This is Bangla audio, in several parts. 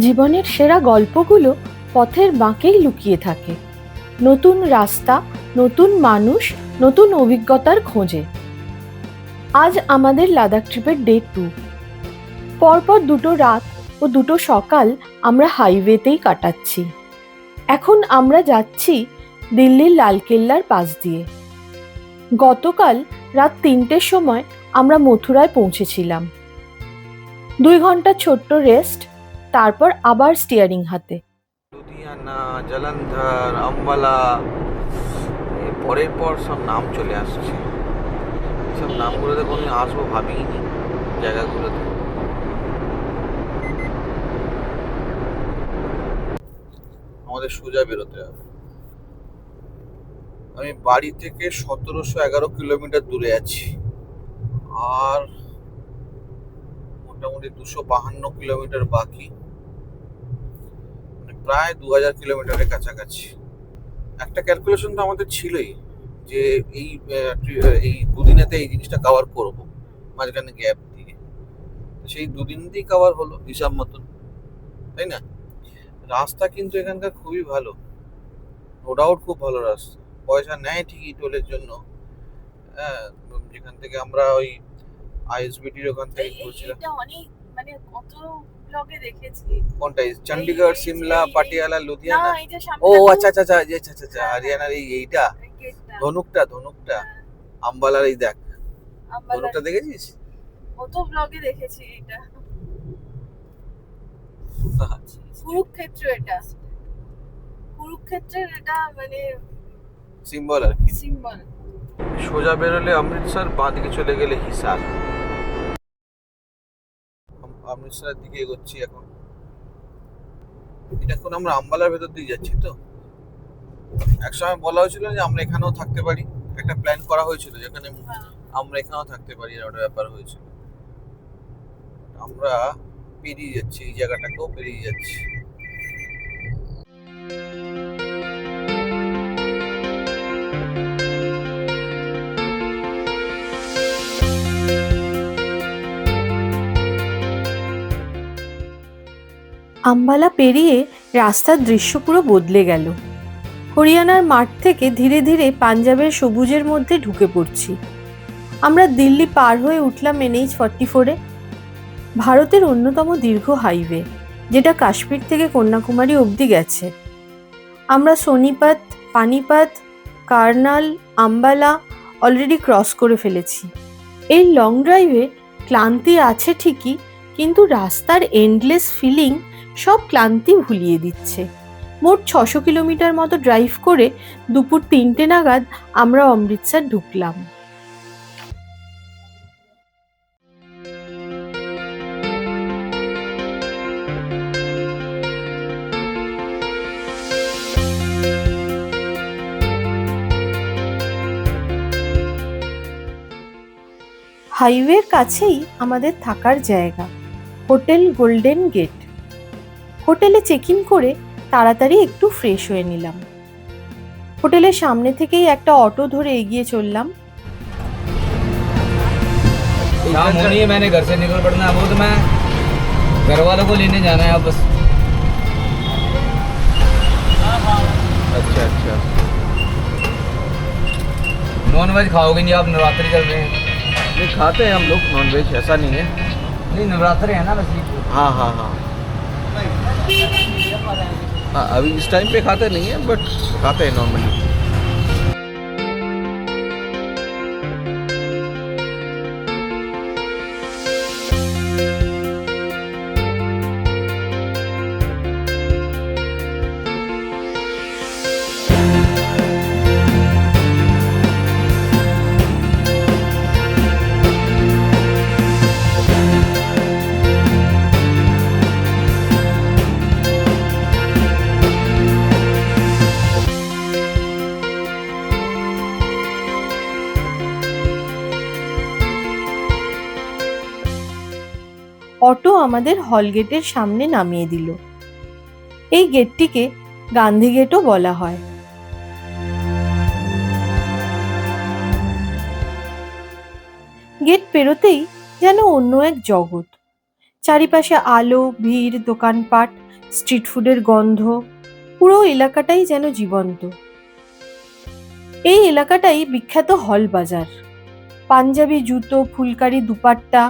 জীবনের সেরা গল্পগুলো পথের বাঁকেই লুকিয়ে থাকে। নতুন রাস্তা, নতুন মানুষ, নতুন অভিজ্ঞতার খোঁজে। আজ আমাদের লাদাখ ট্রিপের ডে 2। পরপর দুটো রাত ও দুটো সকাল আমরা হাইওয়েতেই কাটাচ্ছি। এখন আমরা যাচ্ছি দিল্লির লালকেল্লার পাশ দিয়ে। গতকাল রাত 3টের সময় আমরা মথুরায় পৌঁছেছিলাম। 2 ঘন্টা ছোট্ট রেস্ট, তারপর আবার স্টিয়ারিং হাতে। লুধিয়ানা, জলন্ধর, আম্বালা, পরের পর সব নাম চলে আসছে। সব নামগুলোতে কোনোদিন আসবো ভাবিনি জায়গাগুলোতে। আমাদের সোজা বেরোতে হবে। আমি বাড়ি থেকে 1711 কিলোমিটার দূরে আছি, আর মোটামুটি 252 কিলোমিটার বাকি, মানে প্রায় 2000 কিলোমিটারের কাছাকাছি। একটা ক্যালকুলেশন তো আমাদের ছিলই যে এই এই দুদিনেতে এই জিনিসটা কভার করবো, মাঝখানে গ্যাপ দিয়ে। সেই দুদিন দিয়েই কভার হলো হিসাব মতন, তাই না? রাস্তা কিন্তু এখানকার খুবই ভালো, নো ডাউট খুব ভালো রাস্তা। পয়সা নেয় ঠিকই টোলের জন্য। হ্যাঁ, যেখান থেকে আমরা ওই আইএসবিটির ওখান থেকে ঘুরছিলাম। এটা অনেক, মানে কত ব্লগে দেখেছি। কোনটা? চণ্ডীগড়, সিমলা, পাটিয়ালা, লুধিয়ানা? না, এই যে ও সামনে আচ্ছা আচ্ছা আচ্ছা, আচ্ছা আচ্ছা আচ্ছা, হরিয়ানার এইটা গেটটা। ধনুকটা আম্বালার। এই দেখ, আম্বালা ধনুকটা দেখেছিস? কত ব্লগে দেখেছি এটা। কুরুক্ষেত্র, এটা কুরুক্ষেত্রের এটা মানে সিম্বল আর কি। সিম্বল। সোজা বেরোলে অমৃতসর, বাঁ দিকে চলে গেলে হিসার। অমৃতসরের দিকে এগোচ্ছি এখন। এটা এখন আমরা আম্বালার ভেতর দিয়ে যাচ্ছি তো। একসময় বলা হয়েছিল যে আমরা এখানেও থাকতে পারি, একটা প্ল্যান করা হয়েছিল যেখানে আমরা এখানেও থাকতে পারি, এর একটা ব্যাপার হয়েছিল। আমরা পেরিয়ে যাচ্ছি, এই জায়গাটাকেও পেরিয়ে যাচ্ছি। আম্বালা পেরিয়ে রাস্তার দৃশ্য পুরো বদলে গেল। হরিয়ানার মাঠ থেকে ধীরে ধীরে পাঞ্জাবের সবুজের মধ্যে ঢুকে পড়ছি। আমরা দিল্লি পার হয়ে উঠলাম NH-44-এ, ভারতের অন্যতম দীর্ঘ হাইওয়ে, যেটা কাশ্মীর থেকে কন্যাকুমারী অবধি গেছে। আমরা সোনিপত, পানিপত, কার্নাল, আম্বালা অলরেডি ক্রস করে ফেলেছি। এই লং ড্রাইভে ক্লান্তি আছে ঠিকই, কিন্তু রাস্তার এন্ডলেস ফিলিং সব ক্লান্তি ভুলিয়ে দিচ্ছে। মোট 600 কিলোমিটার মতো ড্রাইভ করে দুপুর 3টে নাগাদ আমরা অমৃতসর ঢুকলাম। হাইওয়ের কাছেই আমাদের থাকার জায়গা, হোটেল গোল্ডেন গেট। হোটেলে চেক ইন করে তাড়াতাড়ি একটু ফ্রেশ হয়ে নিলাম। হোটেলের সামনে থেকেই একটা অটো ধরে এগিয়ে চললাম। शाम होनी है, मैंने घर से निकल पड़ना है। वो तो मैं घर वालों को लेने जाना है अब बस। अच्छा अच्छा, नॉन वेज खाओगे नहीं आप? नवरात्रि चल रहे हैं। नहीं खाते हैं हम लोग नॉन वेज, ऐसा नहीं है। नहीं नवरात्रि है ना बस ये। हाँ हाँ हाँ हाँ, अभी इस टाइम पे खाते नहीं है, बट खाते हैं नॉर्मली। অটো আমাদের হল গেটের সামনে নামিয়ে দিল। এই গেটটিকে গান্ধী গেটও বলা হয়। গেট পেরোতেই যেন অন্য এক জগৎ। চারিপাশে আলো, ভিড়, দোকানপাট, স্ট্রিট ফুডের গন্ধ, পুরো এলাকাটাই যেন জীবন্ত। এই এলাকাটাই বিখ্যাত হল বাজার। পাঞ্জাবি জুতো, ফুলকারি দুপাট্টা,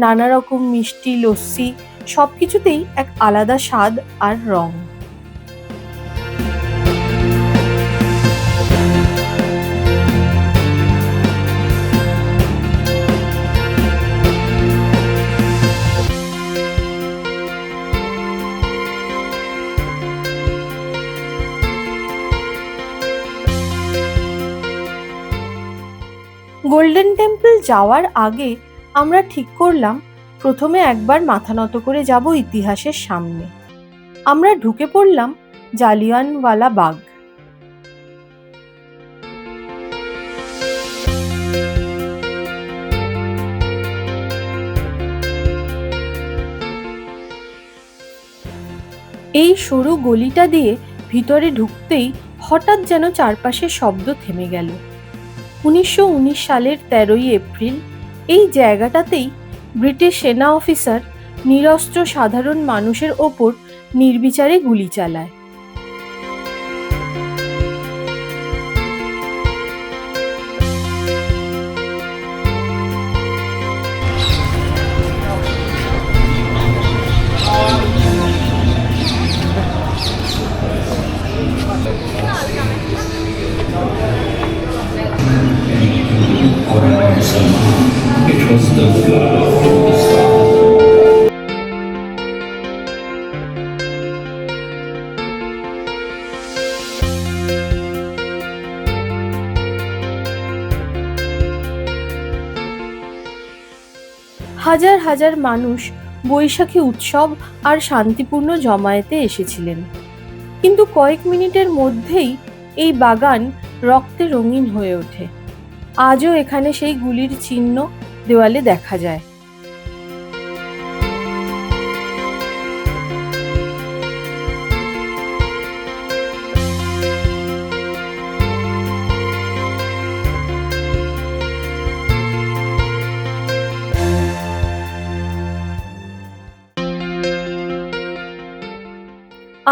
নানা রকম মিষ্টি, লস্যি, সবকিছুতেই এক আলাদা স্বাদ আর রং। গোল্ডেন টেম্পল যাওয়ার আগে আমরা ঠিক করলাম প্রথমে একবার মাথা নত করে যাব ইতিহাসের সামনে। আমরা ঢুকে পড়লাম জালিয়ানওয়ালা বাগ। এই সরু গলিটা দিয়ে ভিতরে ঢুকতেই হঠাৎ যেন চারপাশে শব্দ থেমে গেল। 1919 সালের 13ই এপ্রিল এই জায়গাটাতেই ব্রিটিশ সেনা অফিসার নিরস্ত্র সাধারণ মানুষের ওপর নির্বিচারে গুলি চালায়। হাজার হাজার মানুষ বৈশাখী উৎসব আর শান্তিপূর্ণ জমায়েতে এসেছিলেন, কিন্তু কয়েক মিনিটের মধ্যেই এই বাগান রক্তে রঙিন হয়ে ওঠে। আজও এখানে সেই গুলির চিহ্ন দেওয়ালে দেখা যায়।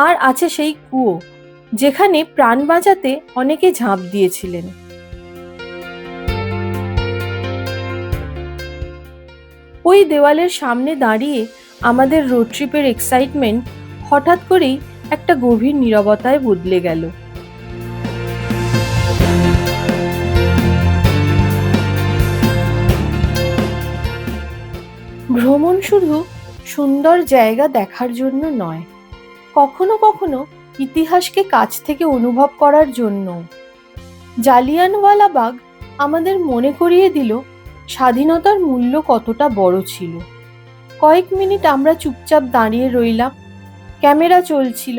আর আছে সেই কুয়ো, যেখানে প্রাণ বাঁচাতে অনেকে ঝাঁপ দিয়েছিলেন। ওই দেওয়ালের সামনে দাঁড়িয়ে আমাদের রোড ট্রিপের এক্সাইটমেন্ট হঠাৎ করেই একটা গভীর নীরবতায় বদলে গেল। ভ্রমণ শুধু সুন্দর জায়গা দেখার জন্য নয়, কখনো কখনো ইতিহাসকে কাছ থেকে অনুভব করার জন্য। জালিয়ানওয়ালা বাগ আমাদের মনে করিয়ে দিল স্বাধীনতার মূল্য কতটা বড় ছিল। কয়েক মিনিট আমরা চুপচাপ দাঁড়িয়ে রইলাম। ক্যামেরা চলছিল,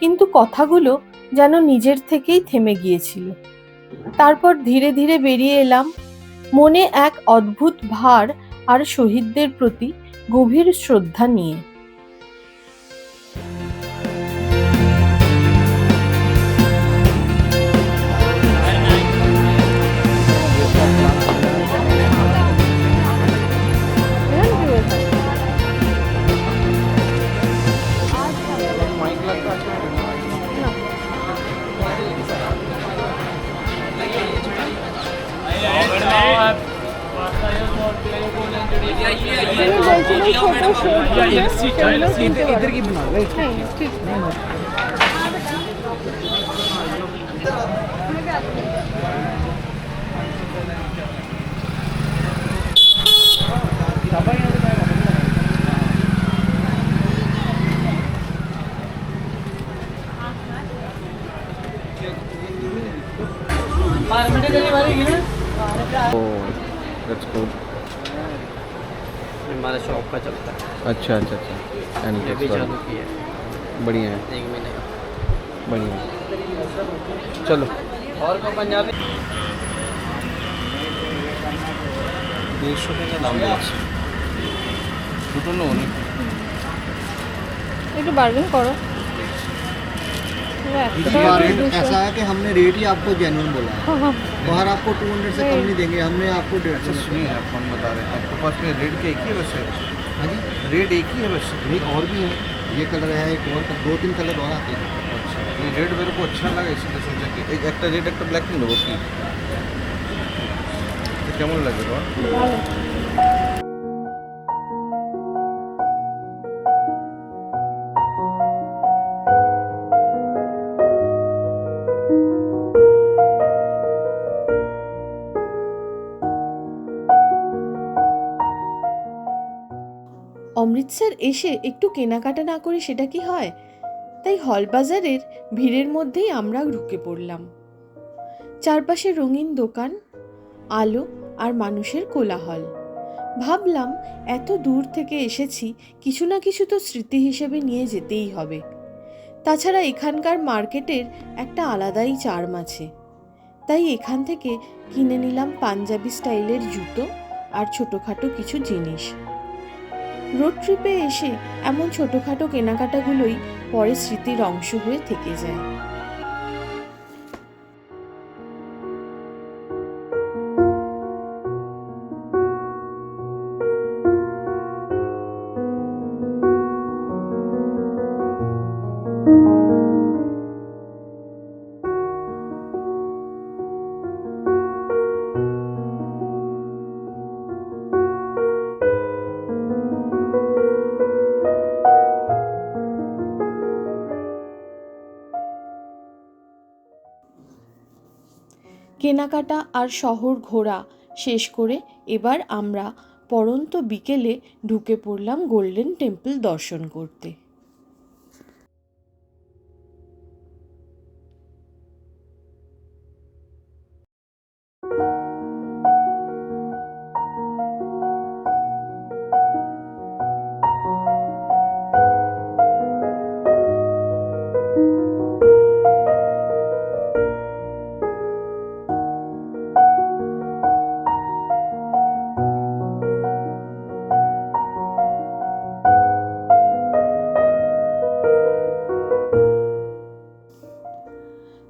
কিন্তু কথাগুলো যেন নিজের থেকেই থেমে গিয়েছিল। তারপর ধীরে ধীরে বেরিয়ে এলাম, মনে এক অদ্ভুত ভার আর শহীদদের প্রতি গভীর শ্রদ্ধা নিয়ে। इधर की बना रहे हमारे शॉप का चलता है। अच्छा अच्छा अच्छा अभी चालू किया है, बढ़िया है, 1 महीने का। बढ़िया। चलो और को पंजाबी 150 টাকা দাম বলছে। দুটো নো অনেক। একটু বার্গেন করো। ऐसा है कि हमने रेट ही आपको जेन्युइन बोला है। बाहर आपको 200 से कम नहीं देंगे, हमने आपको 150 अच्छा सुनिए, आप कौन बता रहे हैं, आपके पास में रेट क्या एक ही है वैसे? हाँ जी, रेड एक ही है बस? एक और भी है, ये कलर है, एक और 2-3 कलर और आते हैं। अच्छा, ये रेड मेरे को अच्छा लगा, इसलिए सोचा कि একটা রেড একটা ব্ল্যাক নিয়ে নেবো কি? তো কেমন লাগে তোমার? অমৃতসর এসে একটু কেনাকাটা না করে সেটা কি হয়? তাই হল বাজারের ভিড়ের মধ্যেই আমরা ঢুকে পড়লাম। চারপাশে রঙিন দোকান, আলো আর মানুষের কোলাহল। ভাবলাম এত দূর থেকে এসেছি, কিছু না কিছু তো স্মৃতি হিসেবে নিয়ে যেতেই হবে। তাছাড়া এখানকার মার্কেটের একটা আলাদাই চার্ম আছে। তাই এখান থেকে কিনে নিলাম পাঞ্জাবি স্টাইলের জুতো আর ছোটোখাটো কিছু জিনিস। রোড ট্রিপে এসে এমন ছোটোখাটো কেনাকাটাগুলোই পরে স্মৃতির অংশ হয়ে থেকে যায়। কেনাকাটা আর শহর ঘোরা শেষ করে এবার আমরা পড়ন্ত বিকেলে ঢুকে পড়লাম গোল্ডেন টেম্পল দর্শন করতে।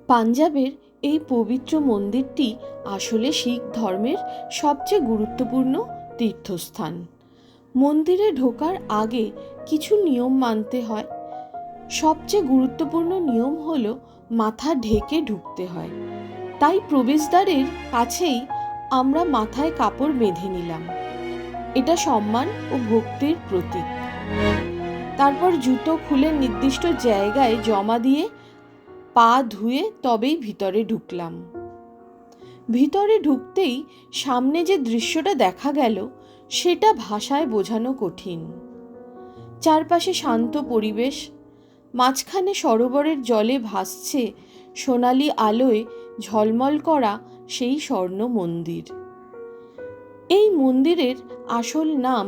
পাঞ্জাবের এই পবিত্র মন্দিরটি আসলে শিখ ধর্মের সবচেয়ে গুরুত্বপূর্ণ তীর্থস্থান। মন্দিরে ঢোকার আগে কিছু নিয়ম মানতে হয়। সবচেয়ে গুরুত্বপূর্ণ নিয়ম হলো মাথা ঢেকে ঢুকতে হয়। তাই প্রবেশদ্বারের কাছেই আমরা মাথায় কাপড় বেঁধে নিলাম। এটা সম্মান ও ভক্তির প্রতীক। তারপর জুতো খুলে নির্দিষ্ট জায়গায় জমা দিয়ে পা ধুয়ে তবেই ভিতরে ঢুকলাম। ভিতরে ঢুকতেই সামনে যে দৃশ্যটা দেখা গেল সেটা ভাষায় বোঝানো কঠিন। চারপাশে শান্ত পরিবেশ, মাঝখানে সরোবরের জলে ভাসছে সোনালি আলোয় ঝলমল করা সেই স্বর্ণ মন্দির। এই মন্দিরের আসল নাম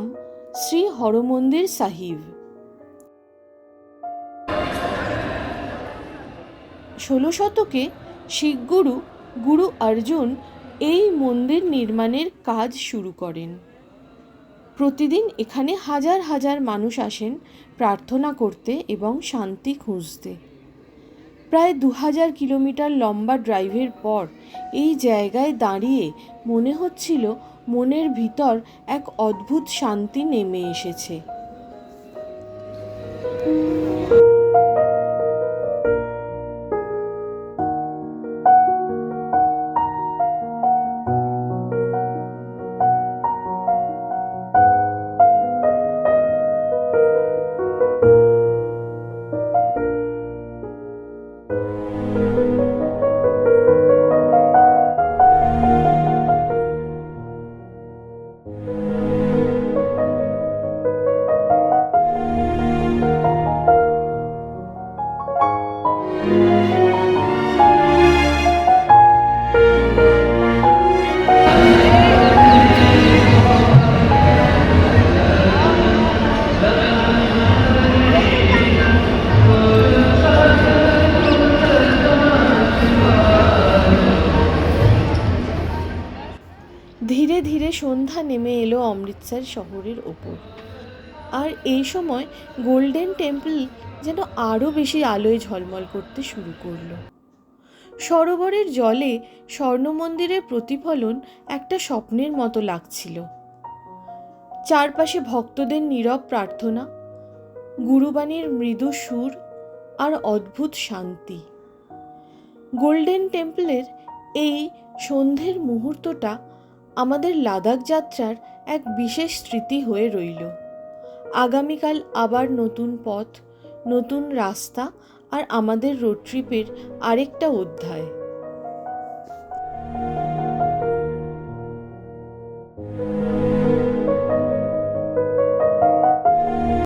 শ্রী হরমন্দির সাহিব। 16 শতকে শিখ গুরু অর্জুন এই মন্দির নির্মাণের কাজ শুরু করেন। প্রতিদিন এখানে হাজার হাজার মানুষ আসেন প্রার্থনা করতে এবং শান্তি খুঁজতে। প্রায় 2000 কিলোমিটার লম্বা ড্রাইভের পর এই জায়গায় দাঁড়িয়ে মনে হচ্ছিল মনের ভিতর এক অদ্ভুত শান্তি নেমে এসেছে। ধীরে ধীরে সন্ধ্যা নেমে এলো অমৃতসর শহরের ওপর। আর এই সময় গোল্ডেন টেম্পল যেন আরও বেশি আলোয় ঝলমল করতে শুরু করলো। সরোবরের জলে স্বর্ণ মন্দিরের প্রতিফলন একটা স্বপ্নের মতো লাগছিল। চারপাশে ভক্তদের নীরব প্রার্থনা, গুরুবাণীর মৃদু সুর আর অদ্ভুত শান্তি। গোল্ডেন টেম্পলের এই সন্ধ্যের মুহূর্তটা আমাদের লাদাখ যাত্রার এক বিশেষ স্মৃতি হয়ে রইল। আগামীকাল আবার নতুন পথ, নতুন রাস্তা আর আমাদের রোড ট্রিপের আরেকটা অধ্যায়।